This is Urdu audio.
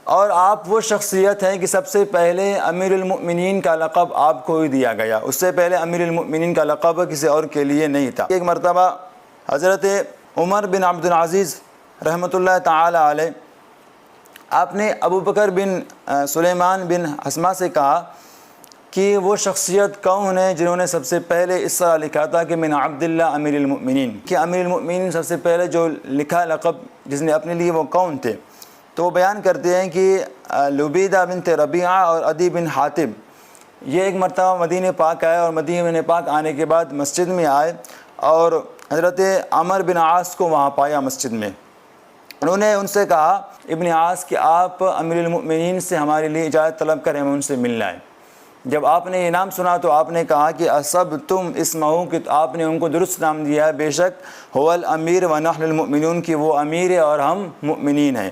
اور آپ وہ شخصیت ہیں کہ سب سے پہلے امیر المؤمنین کا لقب آپ کو ہی دیا گیا، اس سے پہلے امیر المؤمنین کا لقب کسی اور کے لیے نہیں تھا۔ ایک مرتبہ حضرت عمر بن عبد العزیز رحمۃ اللہ تعالی علیہ، آپ نے ابو بکر بن سلیمان بن حسمہ سے کہا کہ وہ شخصیت کون ہے جنہوں نے سب سے پہلے اس طرح لکھا تھا کہ من عبداللہ امیر المؤمنین، کہ امیر المؤمنین سب سے پہلے جو لکھا لقب جس نے اپنے لیے وہ کون تھے؟ تو وہ بیان کرتے ہیں کہ لبیدہ بنت ربیعہ اور عدی بن حاتم یہ ایک مرتبہ مدینہ پاک آئے، اور مدینہ پاک آنے کے بعد مسجد میں آئے اور حضرت عمر بن عاص کو وہاں پایا مسجد میں۔ انہوں نے ان سے کہا ابن عاص کہ آپ امیر المؤمنین سے ہمارے لیے اجازت طلب کریں، ہمیں ان سے ملنا ہے۔ جب آپ نے یہ نام سنا تو آپ نے کہا کہ اصب تم اسمہو، کہ آپ نے ان کو درست نام دیا ہے، بے شک هو الامیر ونحن المؤمنون، کہ وہ امیر ہے اور ہم مؤمنین ہیں۔